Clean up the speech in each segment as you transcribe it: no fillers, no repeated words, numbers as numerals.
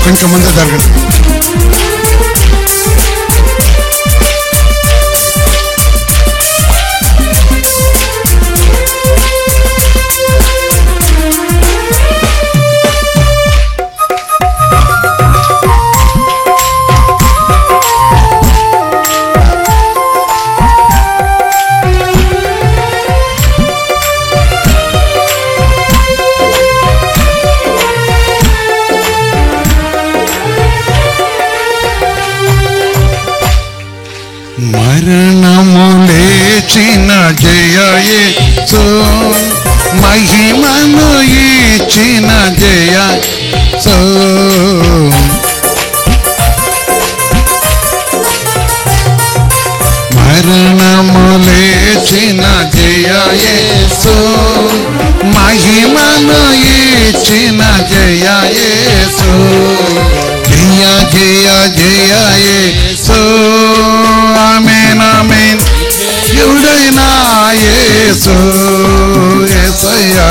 కొంచెం ముందు జరగండి. మరణము లేచిన జయ యేసు, మహిమను ఇచ్చిన జయ యేసు. మరణము లేచిన జయ యేసు, మహిమను ఇచ్చిన జయ యేసు. జయ జయ జయ యేసు, ఆమేన్ ఆమేన్. యుడైన యేసు, యేసయ్యా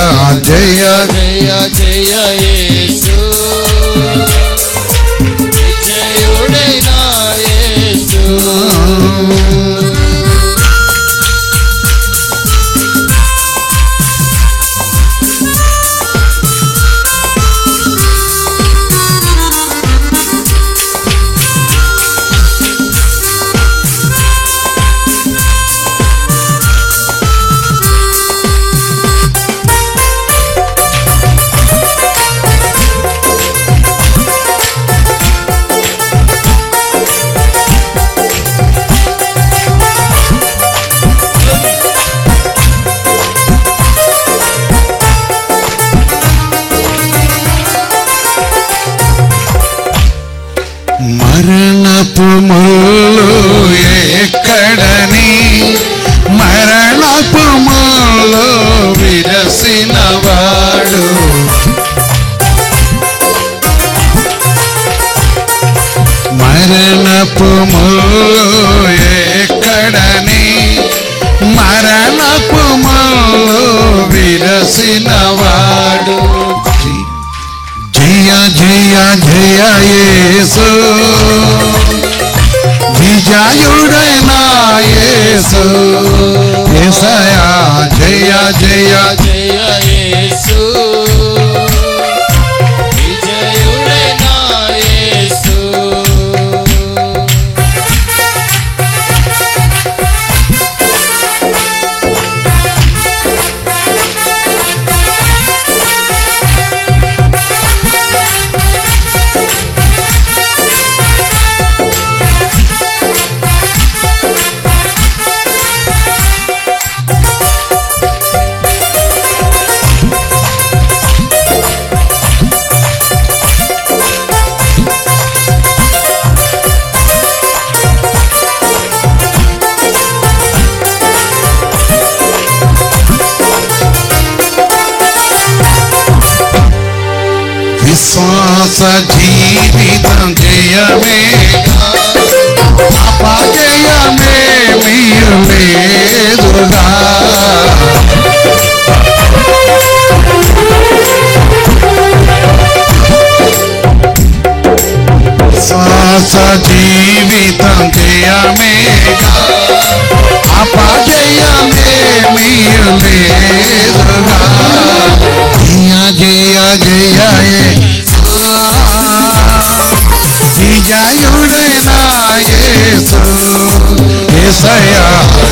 జయ జయ జయ యేసు, జయుడైన యేసు. మరణపు ముళ్ళు ఎక్కడని, మరణపు ముళ్ళు విరసిన వాడు. మరణపు ముళ్ళు ఎక్కడని, మరణపు ముళ్ళు విరసిన వాడు. జయ జయ జయ యేసు, విజయుడైన యేసు, యేసయ్యా జయ జయ జయ యేసు, విజయుడైన యేసు. విశ్వాస జీవితం జయమేగా, అపజయమే మీరు లేదుగా. విశ్వాస జీవితం జయమేగా, అపజయమే మీరు లేదుగా. జయ జయ జయ విజయుడైన యేసు, యేసయ్యా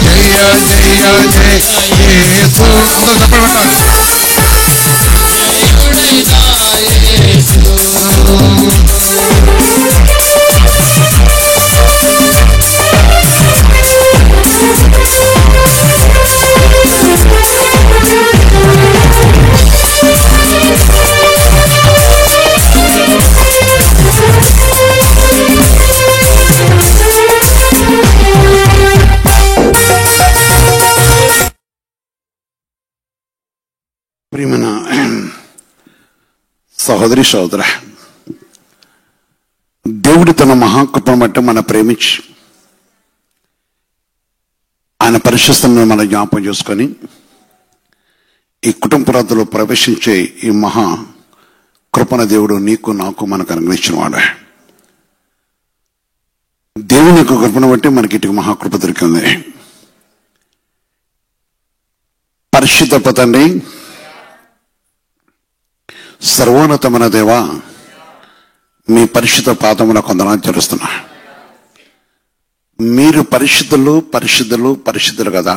జయ జయ జయ యేసు. జయుడైన యేసు. ప్రియమైన సహోదరి సహోదర, దేవుడు తన మహాకృపను బట్టి మన ప్రేమించి ఆయన పరిశుద్ధతను మన జ్ఞాపకం చేసుకొని ఈ కుటుంబ ప్రాంతంలో ప్రవేశించే ఈ మహా కృపణ దేవుడు నీకు నాకు మనకు అనుగ్రహించిన వాడే. దేవుని యొక్క కృపను బట్టి మనకి ఇటు మహాకృప దొరికింది. పరిశుద్ధ తండ్రి, సర్వోన్నతమైన దేవ, మీ పరిశుద్ధ పాదములకు వందనాలు చెల్లిస్తున్నా. మీరు పరిశుద్ధులు పరిశుద్ధులు పరిశుద్ధులు కదా.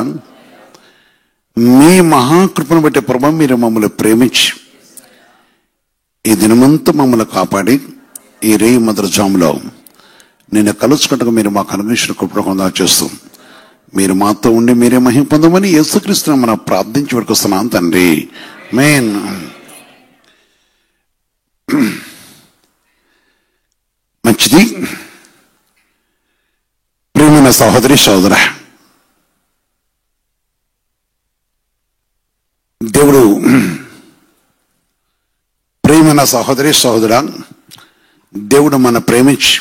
మీ మహాకృపను బట్టి ప్రభు మీరు మమ్మల్ని ప్రేమించి ఈ దినమంతా మమ్మల్ని కాపాడి ఈ రేయి మొదటి జాములో నేను కలుసుకుంటూ మీరు మాకు అనుగ్రహించిన కృపను వందనాలు చేస్తూ మీరు మాతో ఉండి మీరే మహిమ పొందమని యేసుక్రీస్తుని మనం ప్రార్థించి వస్తున్నాం తండ్రి. ఆమేన్. మంచిది. ప్రియమైన సహోదరి సహోదర, దేవుడు ప్రియమైన సహోదరి సహోదరా, దేవుడు మన ప్రేమించి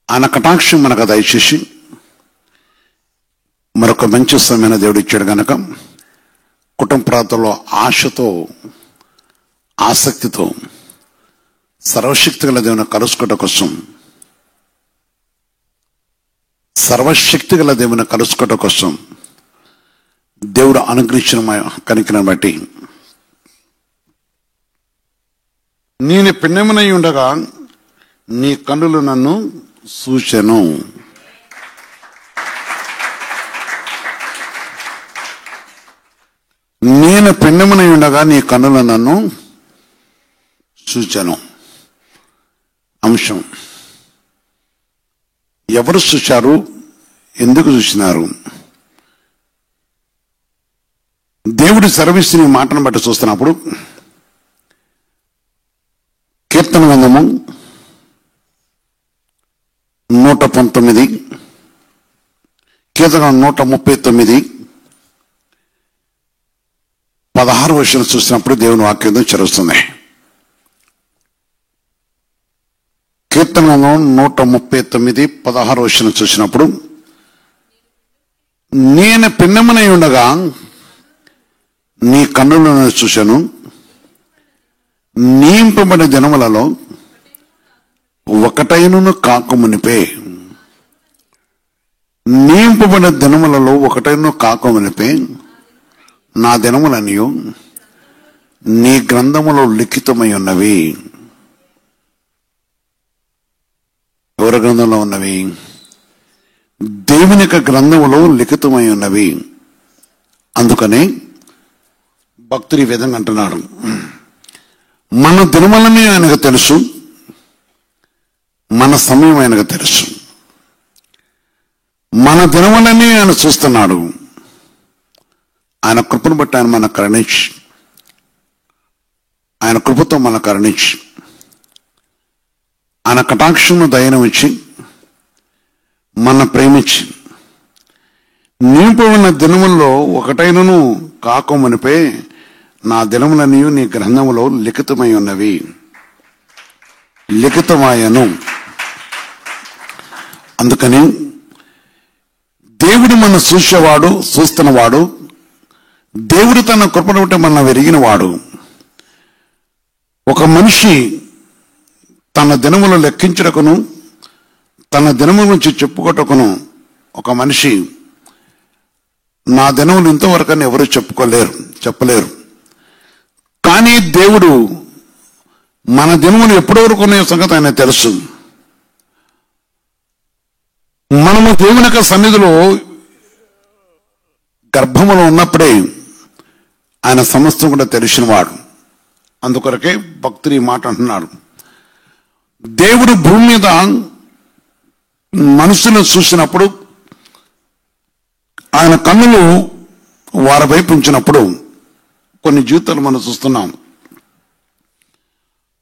ఆయన కటాక్షం మనకు దయచేసి మరొక మంచి సమయమైన దేవుడు ఇచ్చాడు కనుక కుటుంబ ప్రాంతంలో ఆశతో ఆసక్తితో సర్వశక్తి గల దేవుని కలుసుకోవడం కోసం సర్వశక్తి గల దేవుని కలుసుకోవడం కోసం దేవుడు అనుగ్రహించిన కనికను బట్టి నేను పిన్నెమనై ఉండగా నీ కన్నులు నన్ను చూచెను. నేను పిన్నెమనై ఉండగా నీ కన్నులు నన్ను చూచెను. అంశం, ఎవరు చూశారు, ఎందుకు చూసినారు? దేవుడి సర్వీస్ని మాటను బట్టి చూస్తున్నప్పుడు కీర్తన గ్రంథము 119, కీర్తన 139, 16 వర్షాలు చూసినప్పుడు దేవుని వాక్యం చదువుతుంది. కీర్తనలో 139, 16 వర్షాలు చూసినప్పుడు నేను పిన్నెమనై ఉండగా నీ కన్నులను చూశాను, నింపబడిన దినములలో ఒకటైనను కాకమునిపే. నింపబడిన దినములలో ఒకటైనను కాకమునిపే నా దినములనియు నీ గ్రంథములో లిఖితమై ఉన్నవి. ఎవరి గ్రంథంలో ఉన్నవి? దేవుని యొక్క గ్రంథములో లిఖితమై ఉన్నవి. అందుకనే భక్తుడు ఈ విధంగా అంటున్నాడు, మన దినములని ఆయనకు తెలుసు, మన సమయం ఆయనకు తెలుసు, మన దినములని ఆయన చూస్తున్నాడు. ఆయన కృపను బట్టి ఆయన మన కరుణించి, ఆయన కృపతో మన కరుణించి, ఆయన కటాక్షము దయనం ఇచ్చి మన ప్రేమించి నింపబడిన దినముల్లో ఒకటైనను కాకమునిపై నా దినములన్నీ నీ గ్రంథములో లిఖితమై ఉన్నవి. లిఖితమాయను. అందుకని దేవుడు మన చూసేవాడు, చూస్తున్నవాడు. దేవుడు తన కృపను బట్టి మన వెరిగినవాడు. ఒక మనిషి తన దినములు లెక్కించుటకును తన దినముల నుంచి చెప్పుకోటకును ఒక మనిషి నా దినములు ఇంతవరకని ఎవరు చెప్పలేరు. కానీ దేవుడు మన దినములు ఎప్పటి వరకు ఉన్న సంగతి ఆయన తెలుసు. మనము దేవుని యొక్క సన్నిధిలో గర్భములో ఉన్నప్పుడే ఆయన సమస్తం కూడా తెలిసినవాడు. అందుకొరకే భక్తుడు ఈ మాట అంటున్నాడు, దేవుడు భూమి మీద మనుషులను చూసినప్పుడు ఆయన కన్నులు వారి వైపు ఉంచినప్పుడు కొన్ని జీవితాలు మనం చూస్తున్నాం.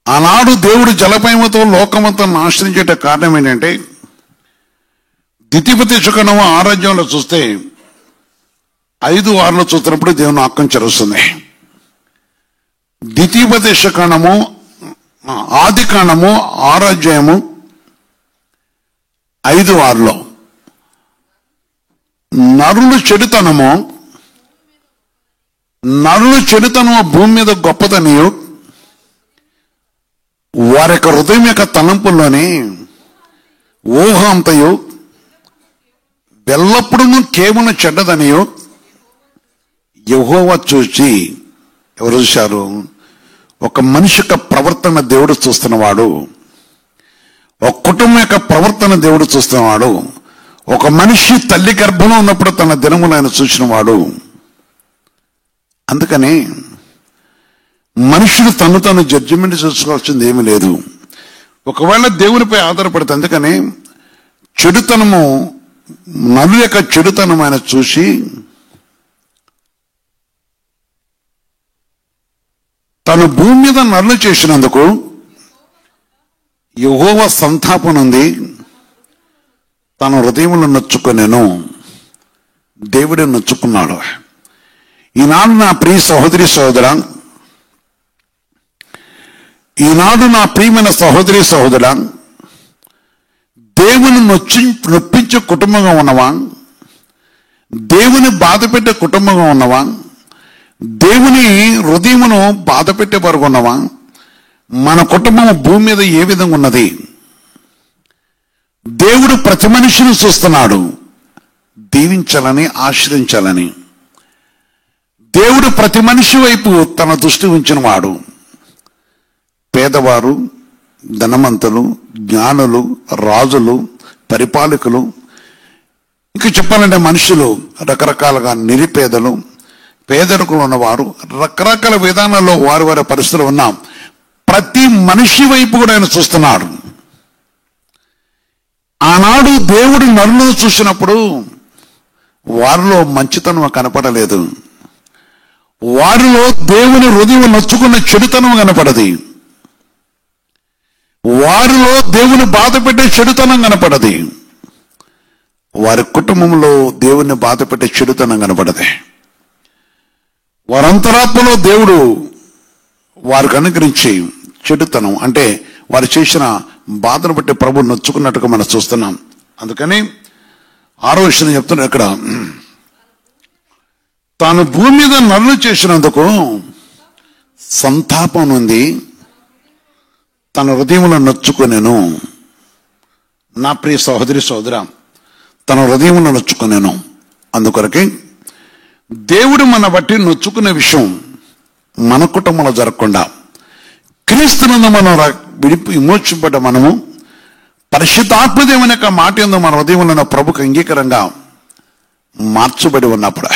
ఆనాడు దేవుడు జలపైమతో లోకమంతా నాశనం చేయట కారణం ఏంటంటే, ద్వితీయోపదేశకాండము 6వ అధ్యాయంలో చూస్తే 5:6 చూస్తున్నప్పుడు దేవుని వాక్యం చదువుతుంది. ద్వితీయోపదేశకాండము ఆది కాండము 6వ అధ్యాయము 5:6 నరులు చెడుతనము భూమి మీద గొప్పదనియు వారి యొక్క హృదయం యొక్క తలంపుల్లోని ఊహ అంతయు ఎల్లప్పుడూ కేవలం చెడ్డదనియో యెహోవా చూచి, ఎవరు చూశారు? ఒక మనిషి యొక్క ప్రవర్తన దేవుడు చూస్తున్నవాడు, ఒక కుటుంబం యొక్క ప్రవర్తన దేవుడు చూస్తున్నవాడు, ఒక మనిషి తల్లి గర్భంలో ఉన్నప్పుడు తన దినములు ఆయన చూసినవాడు. అందుకని మనుషుడు తను జడ్జిమెంట్ చేసుకోవాల్సింది ఏమీ లేదు. ఒకవేళ దేవునిపై ఆధారపడితే, అందుకని చెడుతనము, నలు యొక్క చెడుతనం ఆయన చూసి తను భూమి మీద నరులు చేసినందుకు యెహోవా సంతాపం ఉంది, తన హృదయంలో నొచ్చుకొనెను. దేవుడే నొచ్చుకున్నాడు. ఈనాడు నా ప్రియ సహోదరి సహోదరా, ఈనాడు నా ప్రియమైన సహోదరి సహోదరా, దేవుని నొప్పించే కుటుంబంగా ఉన్నవా? దేవుని బాధ పెట్టే కుటుంబంగా ఉన్నవా? దేవుని హృదయమును బాధ పెట్టే వరకు ఉన్నవా? మన కుటుంబం భూమి మీద ఏ విధంగా ఉన్నది? దేవుడు ప్రతి మనిషిని చూస్తున్నాడు, దీవించాలని, ఆశ్రయించాలని. దేవుడు ప్రతి మనిషి వైపు తన దృష్టి ఉంచిన వాడు. పేదవారు, ధనవంతులు, జ్ఞానులు, రాజులు, పరిపాలకులు, ఇంకా చెప్పాలంటే మనుషులు రకరకాలుగా, నిరుపేదలు, పేదరికలు ఉన్నవారు, రకరకాల విధానాల్లో వారి వారి పరిస్థితులు ఉన్నాం. ప్రతి మనిషి వైపు కూడా ఆయన చూస్తున్నాడు. ఆనాడు దేవుడు నరులను చూసినప్పుడు వారిలో మంచితనం కనపడలేదు, వారిలో దేవుని హృదయం నొచ్చుకున్న చెడుతనం కనపడది, వారిలో దేవుని బాధ పెట్టే చెడుతనం కనపడది, వారి కుటుంబంలో దేవుని బాధ పెట్టే చెడుతనం కనపడది. వారంతరాత్మలో దేవుడు వారికి అనుగ్రహించి చెడుతనం, అంటే వారు చేసిన బాధను బట్టి ప్రభు నొచ్చుకున్నట్టుగా మనం చూస్తున్నాం. అందుకని 6వ విషయం చెప్తున్నాడు ఇక్కడ, తాను భూమి మీద నరులు చేసినందుకు సంతాపం ఉంది, తన హృదయంలో నొచ్చుకొనెను. నా ప్రియ సహోదరి సహోదరా, తన హృదయంలో నొచ్చుకొనెను. అందుకొరకే దేవుడు మన బట్టి నొచ్చుకునే విషయం మన కుటుంబంలో జరగకుండా, క్రీస్తునందు మనం విమోచింపడ్డ మనము పరిశుద్ధాత్మదేవుని యొక్క మాట యందు మన హృదయంలో ప్రభుకు అంగీకారంగా మార్చబడి ఉన్నప్పుడు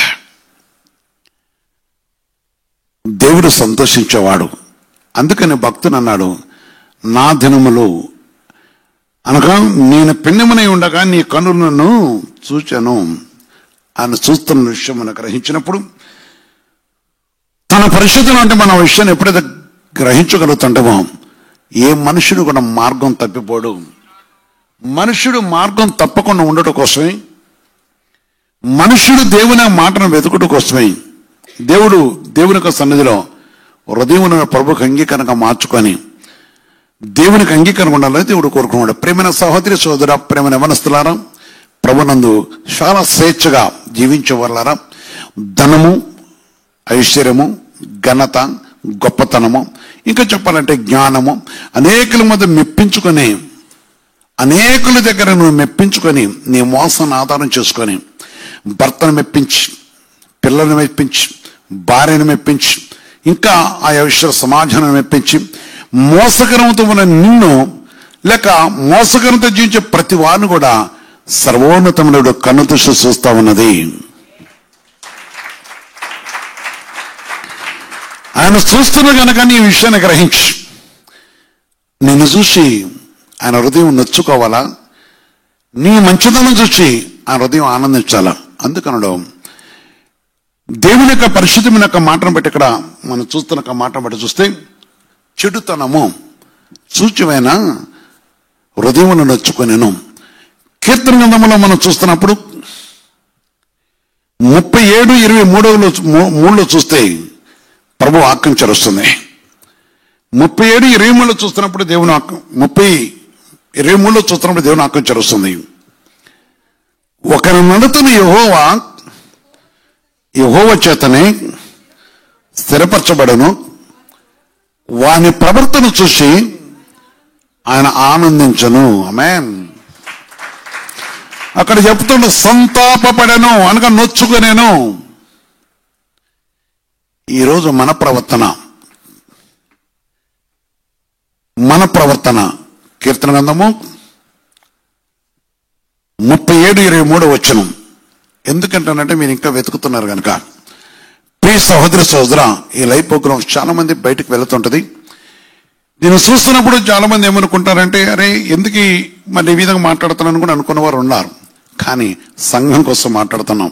దేవుడు సంతోషించేవాడు. అందుకని భక్తుడు అన్నాడు, నా దినములు అనగా నేను పెన్నెమునై ఉండగా నీ కన్నులను చూచాను. ఆయన చూస్తున్న విషయం మనం గ్రహించినప్పుడు, తన పరిశుద్ధం అంటే మన విషయాన్ని ఎప్పుడైతే గ్రహించగలుగుతుంటామో, ఏ మనుషుడు కూడా మార్గం తప్పిపోడు. మనుషుడు మార్గం తప్పకుండా ఉండటం కోసమే, మనుషుడు దేవుని మాటను వెతుకుట కోసమే దేవుని యొక్క సన్నిధిలో హృదయం ప్రభుకు అంగీకారంగా మార్చుకొని దేవునికి అంగీకారం ఉండాలని దేవుడు కోరుకున్నాడు. ప్రేమైన సహోదరి సోదర, ప్రేమైన యవనస్తులారా, ప్రభునందు చాలా స్వేచ్ఛగా జీవించేవాళ్ళారా, ధనము, ఐశ్వర్యము, ఘనత, గొప్పతనము, ఇంకా చెప్పాలంటే జ్ఞానము, అనేకుల మధ్య మెప్పించుకొని, అనేకుల దగ్గర నువ్వు మెప్పించుకొని, నీ మోసాన్ని ఆధారం చేసుకొని, భర్తను మెప్పించి, పిల్లల్ని మెప్పించి, భార్యను మెప్పించి, ఇంకా ఆ విషయాల సమాజాన్ని మెప్పించి, మోసకరంతో ఉన్న నిన్ను లేక మోసకరంతో జీవించే ప్రతి వారిని కూడా సర్వోన్నతముడు కన్ను దృష్టి చూస్తా ఉన్నది. ఆయన చూస్తున్న కనుక నీ విషయాన్ని గ్రహించి, నిన్ను చూసి ఆయన హృదయం నొచ్చుకోవాలా, నీ మంచితనం చూసి ఆయన హృదయం ఆనందించాలా. అందుకనడం దేవుని యొక్క పరిశుద్ధమైన యొక్క మాటను బట్టి ఇక్కడ మనం చూస్తున్న మాటను బట్టి చూస్తే, చెడుతనము సూచ్యమైన హృదయమును నొచ్చుకొనెను. కీర్తన గ్రంథంలో మనం చూస్తున్నప్పుడు 37:23 చూస్తే ప్రభు వాక్యం చరుస్తుంది. 37:23 చూస్తున్నప్పుడు దేవుని వాక్యం, 30:23 చూస్తున్నప్పుడు దేవుని వాక్యం చరుస్తుంది. ఒకరి నడతను యెహోవా చేతనే స్థిరపరచబడను, వాని ప్రవర్తన చూసి ఆయన ఆనందించను. ఆమేన్. అక్కడ చెప్తుండ సంతాపపడను అనగా నొచ్చుకునేను. ఈరోజు మన ప్రవర్తన కీర్తన గ్రంథము 37:23 వచనం. ఎందుకంటానంటే మీరు ఇంకా వెతుకుతున్నారు కనుక. ప్రియ సహోదరి సహోదర, ఈ లైవ్ ప్రోగ్రామ్స్ చాలా మంది బయటకు వెళుతుంటది. దీన్ని చూస్తున్నప్పుడు చాలా మంది ఏమనుకుంటారంటే, అరే ఎందుకు మరి ఈ విధంగా మాట్లాడుతున్నాను కూడా అనుకున్న వారు ఉన్నారు. కానీ సంఘం కోసం మాట్లాడుతున్నాం.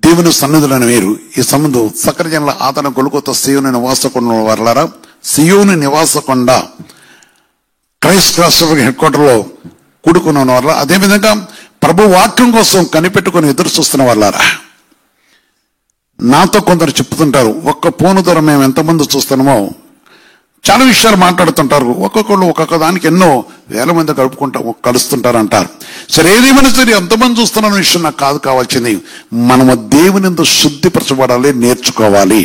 దేవుని సన్నిధులను వేరు. ఈ సంబంధం సకల జనుల ఆదరణ గొలుకొత్త సియోను నివాసకొండ వర్లారా, సియోను నివాసకొండ క్రైస్ట్ రాష్ట్ర హెడ్ క్వార్టర్లో కూడుకున్న వాళ్ళ, అదేవిధంగా ప్రభు వాక్యం కోసం కనిపెట్టుకుని ఎదురు చూస్తున్న వాళ్ళారా, నాతో కొందరు చెప్తుంటారు, ఒక్క ఫోను ద్వారా మేము ఎంతమంది చూస్తున్నామో చాలా విషయాలు మాట్లాడుతుంటారు. ఒక్కొక్కళ్ళు ఒక్కొక్క దానికి ఎన్నో వేల మంది కలుస్తుంటారు అంటారు. సరే, ఏదేమైనా సరే ఎంతమంది చూస్తున్న విషయం నాకు కాదు కావాల్సింది, మనము దేవుని ఎందు శుద్ధిపరచబడాలి, నేర్చుకోవాలి.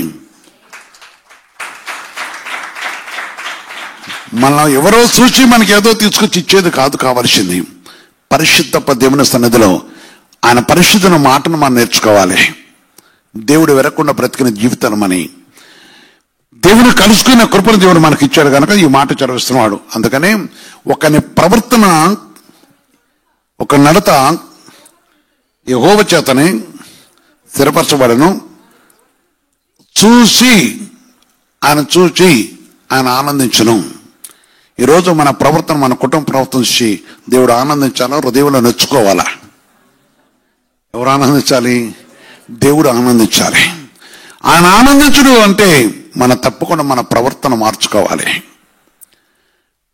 మనం ఎవరో చూసి మనకి ఏదో తీసుకొచ్చి ఇచ్చేది కాదు కావాల్సింది. పరిశుద్ధ దేవుని సన్నిధిలో ఆయన పరిశుద్ధమైన మాటను మనం నేర్చుకోవాలి. దేవుడు వెరకుండా బ్రతికిన జీవితాలు మని దేవుని కలుసుకున్న కృపను దేవుడు మనకి ఇచ్చాడు కనుక ఈ మాట చదివిస్తున్నాడు. అందుకనే ఒకని ప్రవర్తన, ఒక నడత యెహోవా చేతనే స్థిరపరచబడను. చూసి ఆయన ఆనందించును. ఈరోజు మన ప్రవర్తన, మన కుటుంబ ప్రవర్తన చూసి దేవుడు ఆనందించాలా, హృదయంలో నొచ్చుకోవాలా? ఎవరు ఆనందించాలి? దేవుడు ఆనందించాలి. ఆయన ఆనందించుడు అంటే మనం తప్పకుండా మన ప్రవర్తన మార్చుకోవాలి,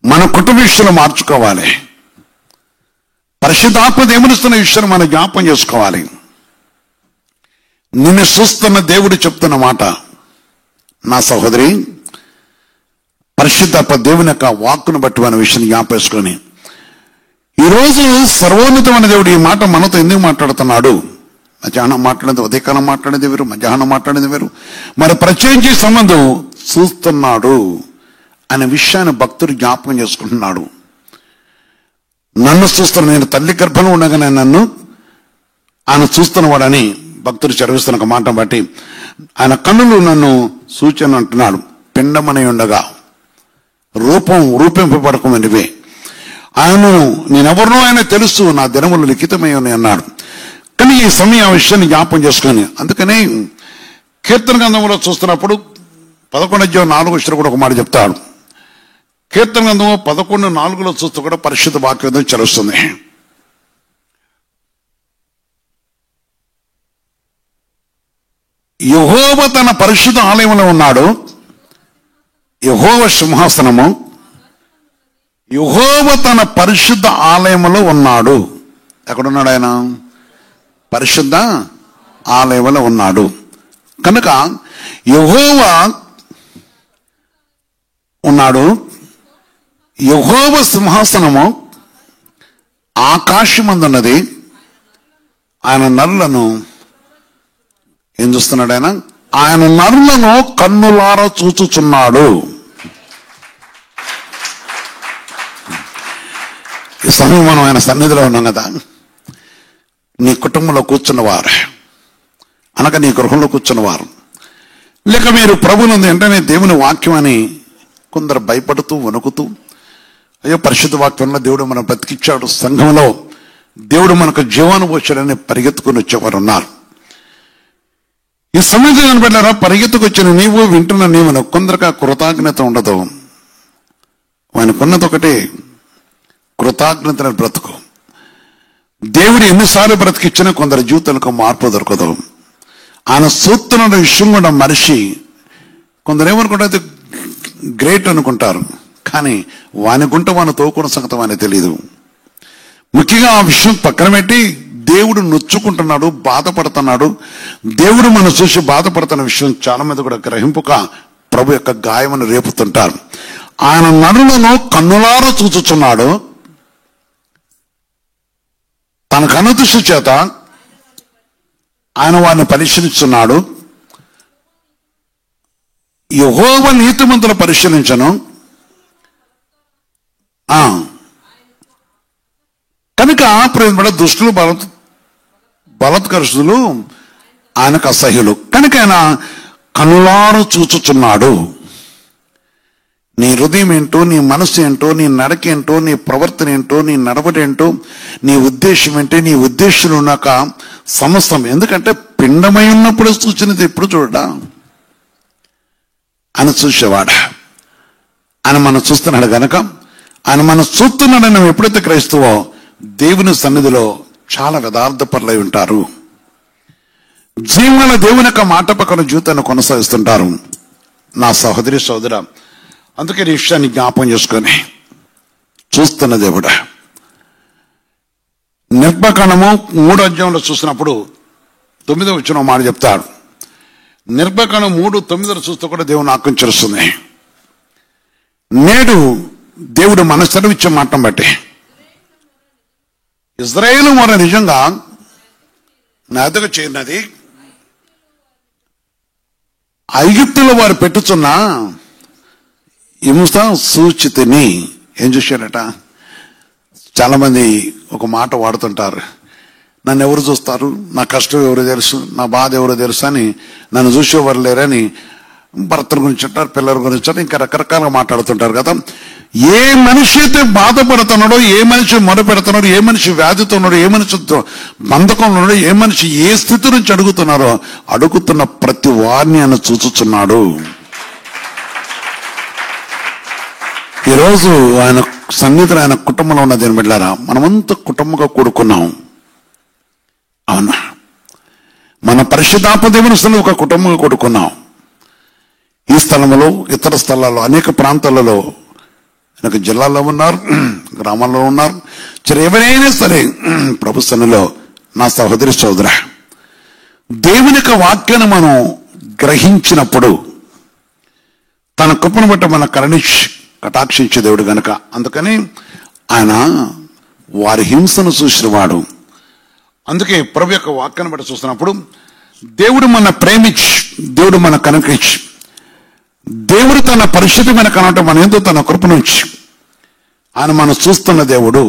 మన కుటుంబ విషయంలో మార్చుకోవాలి, పరిశుద్ధాత్మ దేవునిస్తున్న విషయాన్ని మనం జ్ఞాపం చేసుకోవాలి. నిన్ను చూస్తున్న దేవుడు చెప్తున్న మాట, నా సహోదరి, పరిశుద్ధాత్మ దేవుని యొక్క వాక్కును బట్టి అనే విషయాన్ని జ్ఞాపేసుకొని, ఈరోజు సర్వోన్నతమైన దేవుడు ఈ మాట మనతో ఎందుకు మాట్లాడుతున్నాడు? మధ్యాహ్నం మాట్లాడేది, ఉదయకాలం మాట్లాడేది వేరు, మధ్యాహ్నం మాట్లాడేది వేరు. మరి ప్రత్యేకించి సంబంధం చూస్తున్నాడు అనే విషయాన్ని భక్తుడు జ్ఞాపకం చేసుకుంటున్నాడు. నన్ను చూస్తున్న, నేను తల్లి గర్భంలో ఉండగానే నన్ను ఆయన చూస్తున్నవాడని భక్తుడు చదివిస్తున్న ఒక మాట బట్టి ఆయన కన్నులు నన్ను సూచన అంటున్నాడు. పిండమని ఉండగా రూపింపబడకమనివే ఆయనను నేనెవరినో ఆయన తెలుసు, నా దినములు లిఖితమై ఉన్నాయి అన్నాడు. కానీ ఈ సమయం ఆ విషయాన్ని జ్ఞాపం చేసుకొని, అందుకనే కీర్తన గ్రంథంలో చూస్తున్నప్పుడు 11:4 కూడా ఒక మాట చెప్తాడు. కీర్తన గ్రంథం 11:4 చూస్తూ కూడా పరిశుద్ధ వాక్యం చలుస్తుంది. యెహోవా తన పరిశుద్ధ ఆలయంలో ఉన్నాడు, యెహోవా సింహాసనము, యెహోవా తన పరిశుద్ధ ఆలయంలో ఉన్నాడు. ఎక్కడున్నాడు ఆయన? పరిశుద్ధ ఆలయంలో ఉన్నాడు. కనుక యెహోవా ఉన్నాడు, యెహోవా సింహాసనము ఆకాశమందున్నది. ఆయన నరులను ఏం చూస్తున్నాడు? ఆయన నరులను కన్నులారా చూచుచున్నాడు. ఈ సమయం మనం ఆయన సన్నిధిలో ఉన్నాం కదా. నీ కుటుంబంలో కూర్చున్నవారు అనగా నీ గృహంలో కూర్చున్నవారు, లేక మీరు ప్రభునందు వెంటనే దేవుని వాక్యం అని కొందరు భయపడుతూ వణుకుతూ, అయ్యో పరిశుద్ధ వాక్యంలో దేవుడు మనం బతికిచ్చాడు, సంఘంలో దేవుడు మనకు జీవాన్ని పోచాడని పరిగెత్తుకుని వచ్చేవారు ఉన్నారు. ఈ సమయంలో కనబడ్డారా? పరిగెత్తుకొచ్చిన నీవు, వింటున్న నీవు కొందరికి కృతజ్ఞత ఉండదు. ఆయనకున్నది ఒకటే, కృతజ్ఞతను బ్రతుకు. దేవుడు ఎన్నిసార్లు బ్రతికిచ్చినా కొందరు జీవితాలకు మార్పు దొరకదు. ఆయన సూత్తున్న విషయం కూడా మనిషి కొందరు ఏమనుకుంటారు, గ్రేట్ అనుకుంటారు. కానీ వాని గుంట వాని తోకున్న సంగతి వాని తెలియదు. ముఖ్యంగా ఆ విషయం పక్కన పెట్టి దేవుడు నొచ్చుకుంటున్నాడు, బాధపడుతున్నాడు. దేవుడు మనం చూసి బాధపడుతున్న విషయం చాలా మంది కూడా గ్రహింపుక ప్రభు యొక్క గాయమును రేపుతుంటారు. ఆయన నరులను కన్నులారా చూచుచున్నాడు, తన కనుదృష్టి చేత ఆయన వారిని పరిశీలిస్తున్నాడు. యెహోవా నీతిమంతులను పరిశీలించను, కనుక ప్రేమ దుష్టులు బలత్కరుషులు ఆయనకు అసహ్యులు. కనుక ఆయన కనులారు చూచుచున్నాడు. నీ హృదయం ఏంటో, నీ మనసు ఏంటో, నీ నడక ఏంటో, నీ ప్రవర్తన ఏంటో, నీ నడవడి ఏంటో, నీ ఉద్దేశం ఏంటో, నీ ఉద్దేశం ఉన్నాక సమస్తం. ఎందుకంటే పిండమై ఉన్నప్పుడు చూసినది ఎప్పుడు చూడడా ఆయన చూసేవాడా. ఆయన మనం చూస్తున్నాడు గనక, ఆయన మనం చూస్తున్నాడని నువ్వు ఎప్పుడైతే క్రైస్తవో దేవుని సన్నిధిలో చాలా యథార్థపరులై ఉంటారు. జీవన దేవుని యొక్క మాట పక్కన జీవితాన్ని కొనసాగిస్తుంటారు. నా సహోదరి సోదర, అందుకే ఈ విషయాన్ని జ్ఞాపకం చేసుకొని చూస్తున్న దేవుడా. నిర్గమకాండము 3వ అధ్యాయంలో చూసినప్పుడు 9వ వచనం మాట చెప్తాడు. నిర్గమకాండం 3:9 చూస్తూ కూడా దేవుని ఆజ్ఞించేస్తుంది. నేడు దేవుడు మన సెలవిచ్చే మాటను బట్టి ఇజ్రాయేలు మన నిజంగా నా ఎదుగు చేరినది ఐగుప్తులో వారు పెట్టుచున్న హింస సూచితిని. ఏం చూశారట? చాలా మంది ఒక మాట వాడుతుంటారు, నన్ను ఎవరు చూస్తారు, నా కష్టం ఎవరు తెలుసు, నా బాధ ఎవరు తెలుసు అని, నన్ను చూసేవారు లేరని భర్తల గురించి అంటారు, పిల్లల గురించి అంటారు, ఇంకా రకరకాలుగా మాట్లాడుతుంటారు కదా. ఏ మనిషి అయితే బాధపడుతున్నాడో, ఏ మనిషి మొరపెడుతున్నాడో, ఏ మనిషి వ్యాధితో ఉన్నాడో, ఏ మనిషి బంధకంలో ఉన్నాడో, ఏ మనిషి ఏ స్థితి నుంచి అడుగుతున్నారో, అడుగుతున్న ప్రతి వారిని ఆయన చూచుచున్నాడు. ఈరోజు ఆయన సన్నిధిలో ఆయన కుటుంబంలో ఉన్న దేని బిడ్డలారా, మనమంతా కుటుంబంగా కూడుకున్నాం. అవునా? మన పరిశుద్ధాత్మ దేవుని స్థలంలో ఒక కుటుంబంగా కూడుకున్నాం. ఈ స్థలంలో, ఇతర స్థలాల్లో, అనేక ప్రాంతాలలో, అనేక జిల్లాల్లో ఉన్నారు, గ్రామాల్లో ఉన్నారు. ఎవరైనా సరే ప్రభు సన్నిధిలో నా సహోదరి సోదర, దేవుని యొక్క వాక్యాన్ని మనం గ్రహించినప్పుడు తన కృపను బట్టి మన కటాక్షించే దేవుడు గనక, అందుకని ఆయన వారి హింసను చూసినవాడు. అందుకే ప్రభు యొక్క వాక్యాన్ని బట్టి చూస్తున్నప్పుడు దేవుడు మన ప్రేమించి, దేవుడు మన కనుకరించి, దేవుడు తన పరిశుద్ధమైన కనటం మన ఏందో తన కృప నుంచి ఆయన మనం చూస్తున్న దేవుడు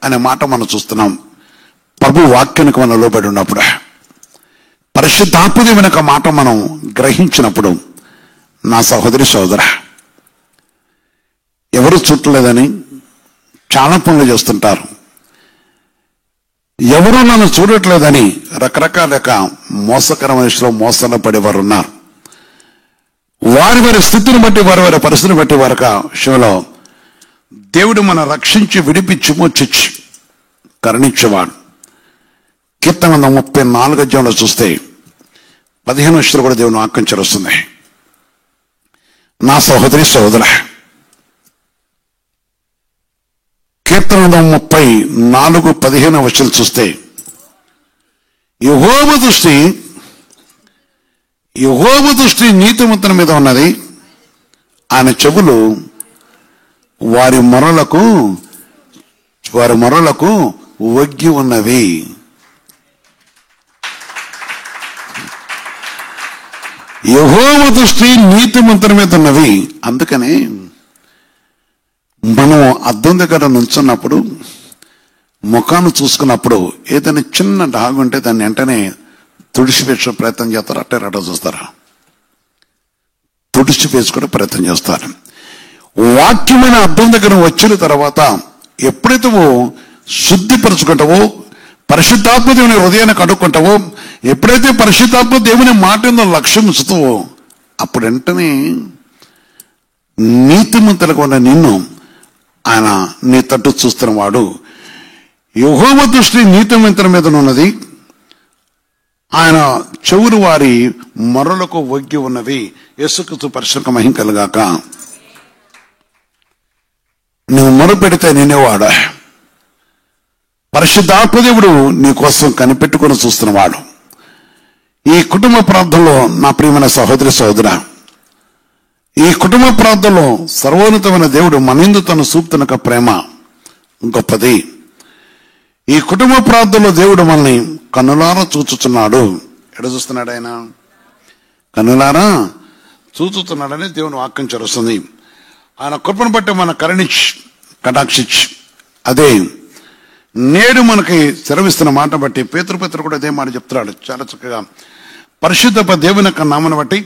అనే మాట మనం చూస్తున్నాం. ప్రభు వాక్యానికి మనం లోబడి ఉన్నప్పుడు, పరిశుద్ధాత్మ వెనక మాట మనం గ్రహించినప్పుడు, నా సహోదరి సోదర, ఎవరు చూడలేదని చాలా పనులు చేస్తుంటారు, ఎవరు నన్ను చూడట్లేదని రకరకాల మోసకరమైన విషయంలో మోసాలు పడేవారు ఉన్నారు. వారి వారి స్థితిని బట్టి, వారి వారి పరిస్థితిని బట్టి వారి విషయంలో దేవుడు మన రక్షించి, విడిపించి, మోచించి కరుణించేవాడు. కీర్తన 34వ అధ్యాయంలో చూస్తే 15వ వచనంలో కూడా దేవుని వాక్యం వస్తుంది. నా సహోదరి సహోదర, కీర్తన 34:15 వచనం చూస్తే, యెహోవా దృష్టి నీతిమంతుల మీద ఉన్నది, ఆయన చెవులు వారి మొరలకు ఒగ్గి ఉన్నవి. యెహోవా దృష్టి నీతిమంతుల మీద ఉన్నవి. అందుకనే మనం అద్దం దగ్గర నుంచున్నప్పుడు, ముఖాన్ని చూసుకున్నప్పుడు ఏదైనా చిన్న డాగు ఉంటే దాన్ని వెంటనే తుడిచివేసే ప్రయత్నం చేస్తారు. అట్ట చూస్తారా? తుడిచివేసుకునే ప్రయత్నం చేస్తారు. వాక్యమైన అద్దం దగ్గర వచ్చిన తర్వాత ఎప్పుడైతే శుద్ధిపరుచుకుంటావో, పరిశుద్ధాత్మ దేవుని హృదయాన్ని కడుక్కుంటావో, ఎప్పుడైతే పరిశుద్ధాత్మ దేవుని మాట లక్ష్యం ఉంచుతావో, అప్పుడు వెంటనే నీతిమంతులకు ఉన్న నిన్ను ఆయన నీ తట్టు చూస్తున్నవాడు. యెహోవా దృష్టి నీతిమంతుల మీద ఉన్నది, ఆయన చెవులు వారి మొర్రలకు ఒగ్గి ఉన్నవి. యేసుక్రీస్తు పరిశుద్ధ మహిమ కలుగాక. నువ్వు మొర పెడితే నేనేవాడు, పరిశుద్ధాత్మదేవుడు నీ కోసం కనిపెట్టుకుని చూస్తున్నవాడు. ఈ కుటుంబ ప్రార్థనలో నా ప్రియమైన సహోదరి సహోదర, ఈ కుటుంబ ప్రార్థనలో సర్వోన్నతమైన దేవుడు మనిందు తను చూపుతున్న ప్రేమ గొప్పది. ఈ కుటుంబ ప్రార్థనలో దేవుడు మనల్ని కన్నులారా చూచుతున్నాడు. ఎడ చూస్తున్నాడు? ఆయన కన్నులారా చూచుతున్నాడని దేవుని వాక్యం చరుస్తుంది. ఆయన కృపను బట్టి మన కరుణించి కటాక్షించి. అదే నేడు మనకి సెలవిస్తున్న మాట బట్టి పేతురు కూడా అదే మాట చెప్తున్నాడు చాలా చక్కగా. పరిశుద్ధ దేవుని యొక్క నామను బట్టి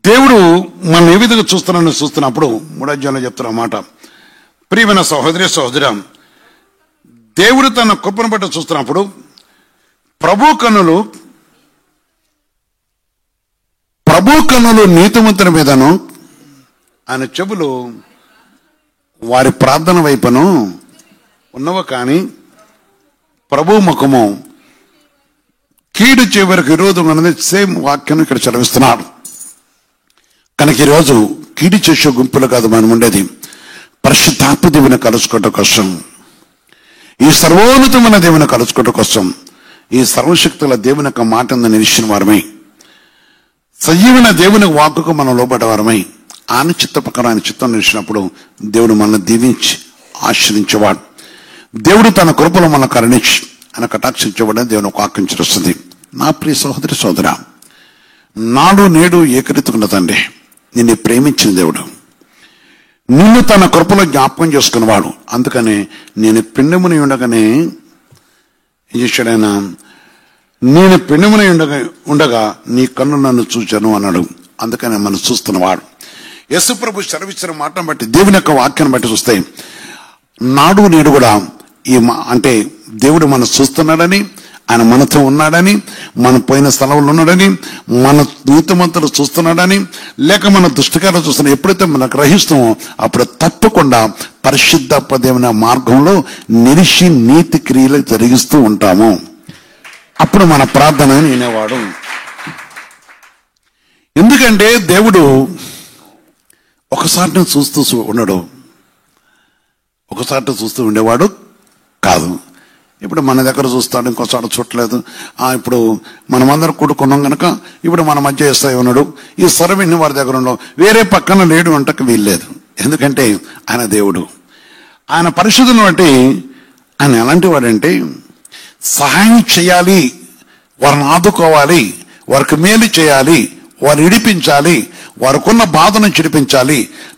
దేవుడు మనం ఏ విధంగా చూస్తున్నప్పుడు 3వ అధ్యాయంలో చెప్తున్న మాట, ప్రియమైన సహోదరి సహోదరా, దేవుడు తన కృపను బట్టి చూస్తున్నప్పుడు ప్రభు కన్నులు నీతిమంతుని మీదను, ఆయన చెవులు వారి ప్రార్థన వైపును ఉన్నవ కానీ ప్రభు ముఖము కీడు చివరికి విరోధం అనేది సేమ్ వాక్యం ఇక్కడ చదివిస్తున్నాడు. కనుక ఈరోజు కీడు చేసే గుంపులు కాదు మనం ఉండేది, పరిశుద్ధాత్మ దేవుని కలుసుకోవటం కోసం, ఈ సర్వోన్నతమైన దేవుని కలుసుకోవటం కోసం, ఈ సర్వశక్తుల దేవుని యొక్క మాట నిలిచిన వారమై, సజీవన దేవుని వాక్కుకు మనం లోబడ్డ వారమై, ఆయన చిత్త ప్రకారం ఆయన చిత్తం నిలిచినప్పుడు దేవుడు మనల్ని దీవించి ఆశ్రయించేవాడు. దేవుడు తన కృపలో మనల్ని కరుణించి ఆయన కటాక్షించేవాడని దేవుని ఒక వాక్యం చేస్తుంది. నా ప్రియ సహోదరి సోదరా, నాడు నేడు ఏకరీతిగా తండ్రి నిన్ను ప్రేమించిన దేవుడు, నిన్ను తన కృపలో జ్ఞాపకం చేసుకున్నవాడు. అందుకనే నేను పిండముని ఉండగానే ఏం చేశాడైనా, నేను పిండముని ఉండగా నీ కన్ను నన్ను చూచాను అన్నాడు. అందుకనే మనం చూస్తున్నవాడు. యేసుప్రభు సెలవిచ్చిన మాటను బట్టి దేవుని యొక్క వాక్యాన్ని బట్టి చూస్తే నాడు నేడు కూడా అంటే దేవుడు మనం చూస్తున్నాడని, ఆయన మనతో ఉన్నాడని, మన పోయిన స్థలంలో ఉన్నాడని, మన నీతిమంతులు చూస్తున్నాడని, లేక మన దృష్టికారులు చూస్తున్నా ఎప్పుడైతే మనం గ్రహిస్తామో అప్పుడు తప్పకుండా పరిశుద్ధ దేవుని మార్గంలో నిలిచి నీతి క్రియలు జరిగిస్తూ ఉంటాము. అప్పుడు మన ప్రార్థన వినేవాడు. ఎందుకంటే దేవుడు ఒకసారి చూస్తూ ఉండడు, ఒకసారి చూస్తూ ఉండేవాడు కాదు. ఇప్పుడు మన దగ్గర చూస్తాడు, ఇంకోసారి చూడలేదు. ఇప్పుడు మనమందరం కూడుకున్నాం కనుక ఇప్పుడు మన మధ్య వేస్తాయి ఉన్నాడు, ఈ సర్వీని వారి దగ్గర ఉండవు, వేరే పక్కన లేడు అంటకు వీల్లేదు. ఎందుకంటే ఆయన దేవుడు, ఆయన పరిశుద్ధులను బట్టి ఆయన ఎలాంటి వాడంటే సహాయం చేయాలి, వారిని ఆదుకోవాలి, వారికి మేలు చేయాలి, వారు ఇడిపించాలి, వారికున్న బాధను చిడిపించాలి,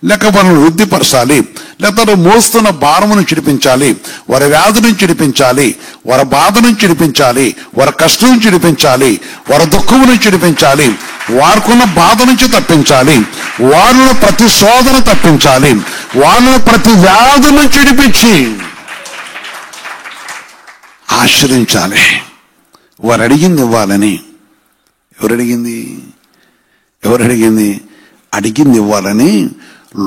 లేక వారిని వృద్ధిపరచాలి, లేకపోతే మోస్తున్న భారమును చిడిపించాలి, వారి వ్యాధులను చిడిపించాలి, వారి బాధను చిడిపించాలి, వారి కష్టం చిడిపించాలి, వారి దుఃఖమును చిడిపించాలి, వారికున్న బాధ నుంచి తప్పించాలి, వారిలో ప్రతి శోధన తప్పించాలి, వారిలో ప్రతి వ్యాధులను చిడిపించి ఆశ్రయించాలి. వారు అడిగింది ఇవ్వాలని. ఎవరు అడిగింది ఇవ్వాలని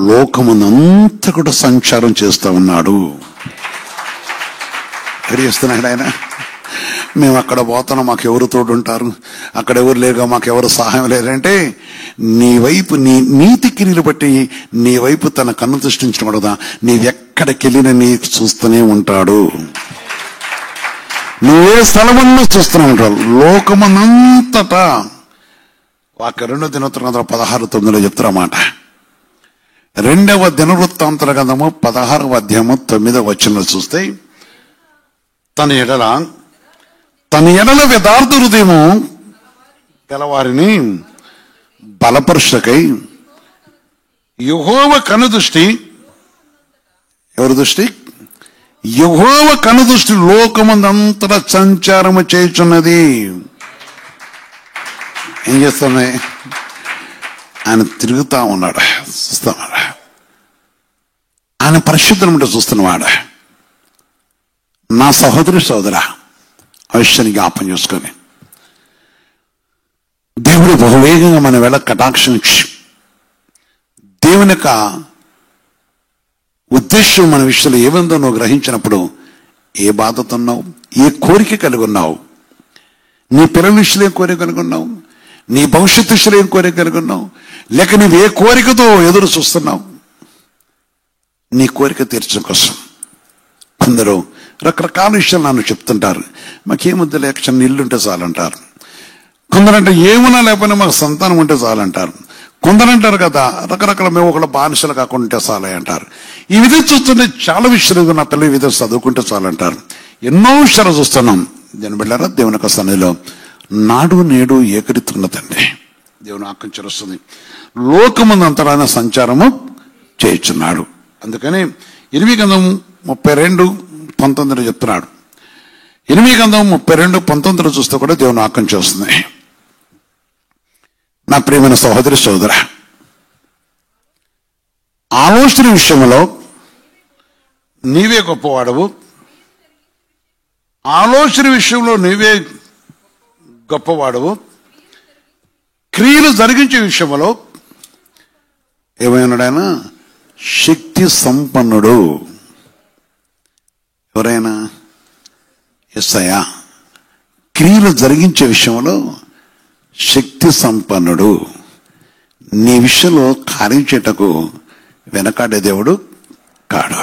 లోకమునంతా కూడా సంచారం చేస్తూ ఉన్నాడు. ఎక్కడ చేస్తున్నాడు ఆయన? మేము అక్కడ పోతున్నాం, మాకు ఎవరు తోడుంటారు, అక్కడ ఎవరు లేరుగా, మాకెవరు సహాయం లేరంటే నీ వైపు నీ నీతి క్రియలు బట్టి నీ వైపు తన కన్ను దృష్టించడం కదా, నీవెక్కడికి వెళ్ళినా నీ చూస్తూనే ఉంటాడు. నువ్వే స్థలమన్నా చూస్తూనే ఉంటాడు. లోకమనంతటా వాక్య 2వ దినవృత్తాంతరం 16:9 చెప్తున్నమాట. 2వ దినవృత్తాంతర గ్రంథము 16వ అధ్యాయము 9వ వచనంలో చూస్తే, తన ఎడల యథార్థ హృదయము గలవారిని బలపరుషకై యెహోవా కనుదృష్టి, ఎవరి దృష్టి? యెహోవా కనుదృష్టి లోకమందంతటా సంచారము చేయుచున్నది. ఏం చేస్తున్నాయి? ఆయన తిరుగుతా ఉన్నాడు, చూస్తున్నాడు. ఆయన పరిశుద్ధం చూస్తున్నవాడు. నా సహోదరి సోదరా, ఆ విషయాన్ని జ్ఞాపం చేసుకొని దేవుడు బహువేగంగా మన వేళ కటాక్షించి దేవుని యొక్క ఉద్దేశం మన విషయంలో ఏముందో నువ్వు గ్రహించినప్పుడు ఏ బాధతో ఉన్నావు, ఏ కోరిక కలిగి ఉన్నావు, నీ పిల్లల విషయంలో ఏం కోరిక కలిగి ఉన్నావు, నీ భవిష్యత్తు విషయంలో ఏం కోరిక కలిగి ఉన్నావు, లేక నువ్వు ఏ కోరికతో ఎదురు చూస్తున్నావు, నీ కోరిక తీర్చడం కోసం. కొందరు రకరకాల విషయాలు నన్ను చెప్తుంటారు. మాకేముద్దు లేక చిన్న ఇల్లు ఉంటే చాలంటారు. కొందరంటే ఏమన్నా లేకపోయినా మాకు సంతానం ఉంటే చాలంటారు. కొందరంటారు కదా రకరకాల మేము ఒకళ్ళ బానిసలు కాకుండా ఉంటే చాలే అంటారు. ఈ విధంగా చూస్తుంటే చాలా విషయాలు నా పిల్లలు ఈ విధంగా చదువుకుంటే చాలంటారు. ఎన్నో విషయాలు చూస్తున్నాం. దీని బిడ్డారా, దేవుని యొక్క సన్నిధిలో నాడు నేడు ఏకరీతున్నదండి. దేవుని ఆకంచరిస్తుంది. లోకమందంతరాన సంచారము చేయుచున్నాడు. అందుకని 8:32-19 చెప్తున్నాడు. 8:32-19 చూస్తే కూడా దేవుని వాక్యం చేస్తుంది. నా ప్రియమైన సహోదరి సోదర, ఆలోచన విషయంలో నీవే గొప్పవాడవు. ఆలోచన విషయంలో నీవే గొప్పవాడవు. క్రియలు జరిగించే విషయంలో ఏమైనాడైనా శక్తి సంపన్నుడు. ఎవరైనా యేసయ్యా క్రియలు జరిగించే విషయంలో శక్తి సంపన్నుడు. నీ విషయంలో కార్యం చేయటకు వెనకాడే దేవుడు కాడు.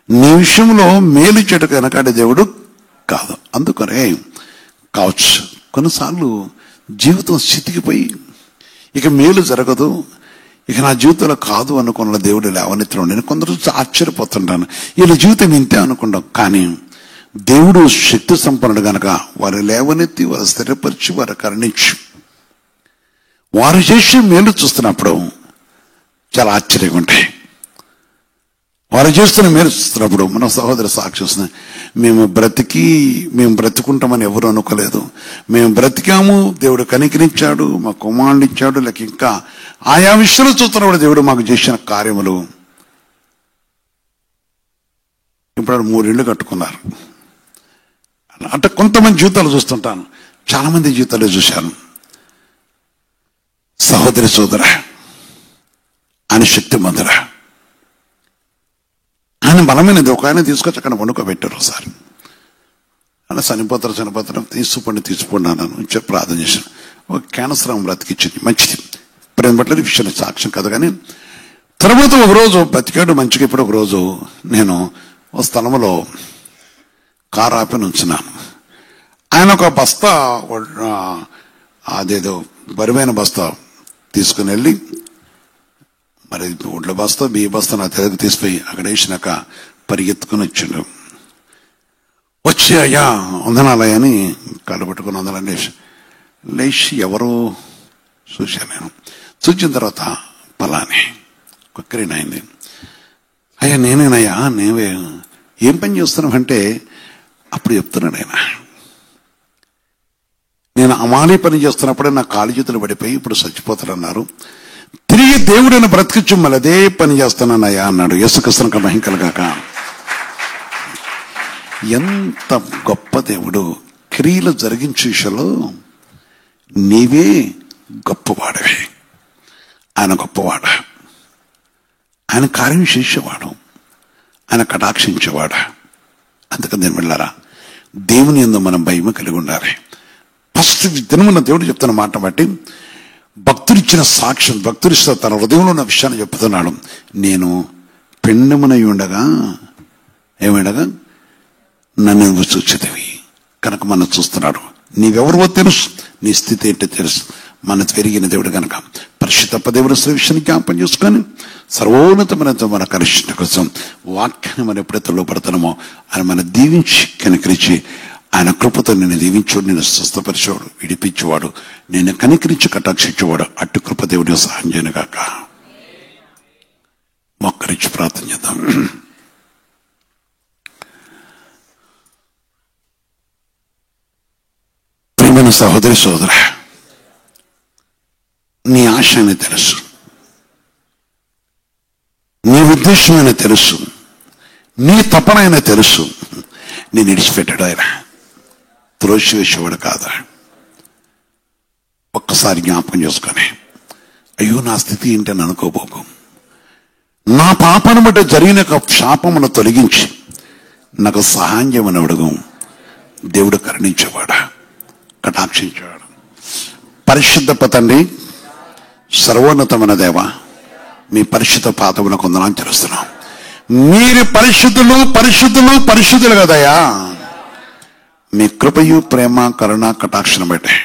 నీ విషయంలో మేలు చేయటకు వెనకాడే దేవుడు కాదు. అందుకనే కావచ్చు కొన్నిసార్లు జీవితం స్థితికిపోయి ఇక మేలు జరగదు, ఇక నా జీవితంలో కాదు అనుకున్న దేవుడు లేవనెత్తడం. నేను కొందరు ఆశ్చర్యపోతుంటాను, వీళ్ళ జీవితం ఇంతే అనుకుంటాం. కానీ దేవుడు శక్తి సంపన్నుడు గనక వారు లేవనెత్తి, వారు స్థిరపరిచి, వారు కరుణించి, వారు చేసి మేలు చూస్తున్నప్పుడు చాలా ఆశ్చర్యంగా ఉంటాయి. వారు చేస్తున్న మేలు చూస్తున్నప్పుడు మన సహోదరు సాక్షి వస్తుంది. మేము బ్రతుకుంటామని ఎవరు అనుకోలేదు. మేము బ్రతికాము, దేవుడు కనికరించాడు, మా కుమారుడు ఇచ్చాడు. లేక ఇంకా ఆయా విషయాలు చూస్తున్నప్పుడు దేవుడు మాకు చేసిన కార్యములు. ఇప్పుడు 3 ఇళ్ళు కట్టుకున్నారు. అంటే కొంతమంది జీవితాలు చూస్తుంటాను, చాలా మంది జీవితాలు చూశాను. సహోదరి సోదర, ఆయన శక్తి మందుర, ఆయన బలమైనది. ఒక ఆయన తీసుకొచ్చి అక్కడ వండుకోబెట్టారు. ఒకసారి అలా చనిపోతారు తీసుకోండి అన్నాను. చెప్పి ప్రార్థన చేశాను. ఒక క్యాన్సర్ బ్రతికిచ్చింది, మంచిది. ప్రేమ పట్ల విషయం సాక్ష్యం కదా. కానీ తర్వాత ఒకరోజు బతికాడు మంచిగా. ఇప్పుడు ఒకరోజు నేను ఓ స్థలంలో కారు ఆపి ఉంచున్నాను. ఆయన ఒక బస్తా, అదేదో బరువైన బస్తా తీసుకుని వెళ్ళి, మరి ఒడ్ల బస్తా బియ్య బస్తా నా తెరకు తీసిపోయి అక్కడ వేసినాక పరిగెత్తుకుని వచ్చిండు. వచ్చి అయ్యా వందనాలయ్య అని కాళ్ళు పట్టుకుని వందనాలు లేచి ఎవరో చూశాను. నేను చూసిన తర్వాత పలాని కుక్కరినైంది. అయ్యా నేనేనయ్యా, నేవే ఏం పని చేస్తున్నావంటే అప్పుడు చెప్తున్నాడు ఆయన, నేను అమాలి పని చేస్తున్నప్పుడే నా కాలు చేతులు పడిపోయి ఇప్పుడు చచ్చిపోతాడన్నారు. తిరిగి దేవుడిని బ్రతికించు మళ్ళీ అదే పని చేస్తున్నానయ్యా అన్నాడు. యేసుక్రీస్తునికి మహిమ కలుగాక. ఎంత గొప్ప దేవుడు! క్రియలు జరిగించే విషయంలో నీవే గొప్పవాడవే. ఆయన గొప్పవాడు, ఆయన కార్యం చేసేవాడు, ఆయన కటాక్షించేవాడు. అందుకని నేను వెళ్ళారా, దేవుని యందు మనం భయం కలిగి ఉండాలి. ఫస్ట్ దినమున్న దేవుడు చెప్తున్న మాట బట్టి భక్తుడిచ్చిన సాక్ష్యం, భక్తుడిస్తే తన హృదయంలో ఉన్న విషయాన్ని చెప్తున్నాడు. నేను పెండమునై ఉండగా ఏమైండగా నన్ను నువ్వు చూచితివి కనుక మనం చూస్తున్నాడు. నీవెవరో తెలుసు, నీ స్థితి ఏంటో తెలుసు. మన పెరిగిన దేవుడు కనుక పరిశుద్ధ దేవుడు విషయాన్ని జ్ఞాపం చేసుకొని సర్వోన్నతమైన మన కరిష్ణ కోసం వాక్యాన్ని మనం ఎప్పుడైతే లోపడుతున్నామో ఆయన మన దీవించి కనికరించి, ఆయన కృపతో నిన్ను దీవించేవాడు, నిన్ను స్వస్థపరిచేవాడు, విడిపించేవాడు, నిన్ను కనికరించి కటాక్షించేవాడు. అటు కృప దేవుడి సహాయం చేయనుగాక. మొక్కరించి ప్రార్థన చేద్దాం. ప్రియమైన సహోదరి సోదర, నీ ఆశ అని తెలుసు, నీ ఉద్దేశం అయినా తెలుసు, నీ తపన అయినా తెలుసు. నేను విడిచిపెట్టాడు ఆయన, త్రోసివేసేవాడు కాదా. ఒక్కసారి జ్ఞాపకం చేసుకొని అయ్యో నా స్థితి ఏంటని అనుకోబోకు. నా పాపను బట్టి జరిగిన శాపమును తొలగించి నాకు సహాయం చేయమని అడుగు. దేవుడు కరుణించేవాడా, కటాక్షించేవాడు. పరిశుద్ధ తండ్రి, సర్వోన్నతమైన దేవ, మీ పరిశుద్ధ పాదములకు వందనాలు చెల్లిస్తున్నాం. మీరు పరిశుద్ధులు పరిశుద్ధులు పరిశుద్ధులు కదయ్యా. మీ కృపయు ప్రేమ కరుణ కటాక్షను బట్టి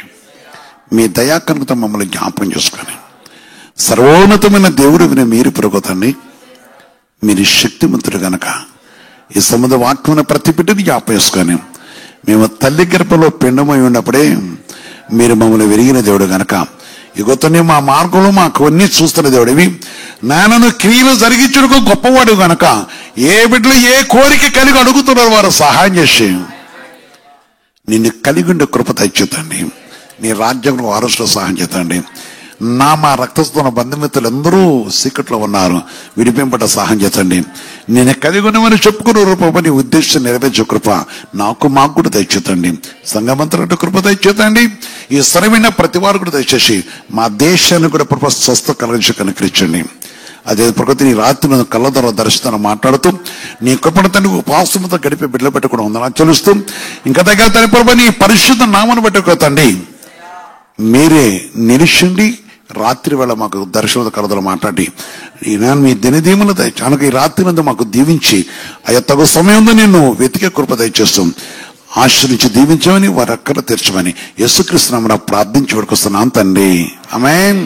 మీ దయాకరుణతో మమ్మల్ని జ్ఞాపకం చేసుకొని సర్వోన్నతమైన దేవుడు విని మీరు పెరుగుతండి. మీరు శక్తిమంతుడు గనక ఈ సముద్ర వాక్యమైన ప్రతి బిడ్డని జ్ఞాపకం చేసుకొని మేము తల్లి గర్భంలో పిండమై ఉన్నప్పుడే మీరు మమ్మల్ని విరిగిన దేవుడు గనక ఇగొతని మా మార్గంలో మాకు అన్ని చూస్తున్న దేవుడివి నాయనను క్రియలు జరిగించుటకు గొప్పవాడు గనక ఏ బిడ్డలు ఏ కోరిక కలిగి అడుగుతున్నారు వారు సహాయం చేసి నిన్ను కలిగి ఉండే కృప తెచ్చుతండి. నీ రాజ్యంలో వారసులో సహాయం చేతండి. మా రక్తస్తున్న బంధుమిత్రులు అందరూ సీక్రెట్లో ఉన్నారు, విడిపింపట సహాయం చేతండి. నేను కలిగి ఉన్నామని చెప్పుకున్న రూపం నీ ఉద్దేశం నెరవేర్చే కృప మాకు కూడా తెచ్చుతండి. సంఘమంతరంటే కృప తెచ్చుతండి. ఈ స్థిరమైన ప్రతి వారు కూడా తెచ్చేసి మా దేశాన్ని కూడా కృప స్వస్థ కలిగించి కనుకరించండి. అదే ప్రకృతి నీ రాత్రి కళ్ళ ద్వారా దర్శనం మాట్లాడుతూ నీ కృపణ తండ్రి ఉపాసనతో గడిపే బిడ్డలు పెట్టి కూడా ఉందని చెల్లిస్తూ ఇంకా దగ్గర తన ప్రభు నీ పరిశుద్ధ నామను పెట్టుకోతండి. మీరే నిలిచిండి రాత్రి వేళ మాకు దర్శన కలదలు మాట్లాడి మీ దినదీములు దయచానక ఈ రాత్రి నందు మాకు దీవించి అయ్యా తగు సమయంలో నేను వెతికే కృప దయచేస్తాం. ఆశ్రయించి దీవించమని వారు అక్కడ తెరచమని యేసుక్రీస్తు నామమున ప్రార్థించి వస్తున్నాం తండ్రి. ఆమేన్.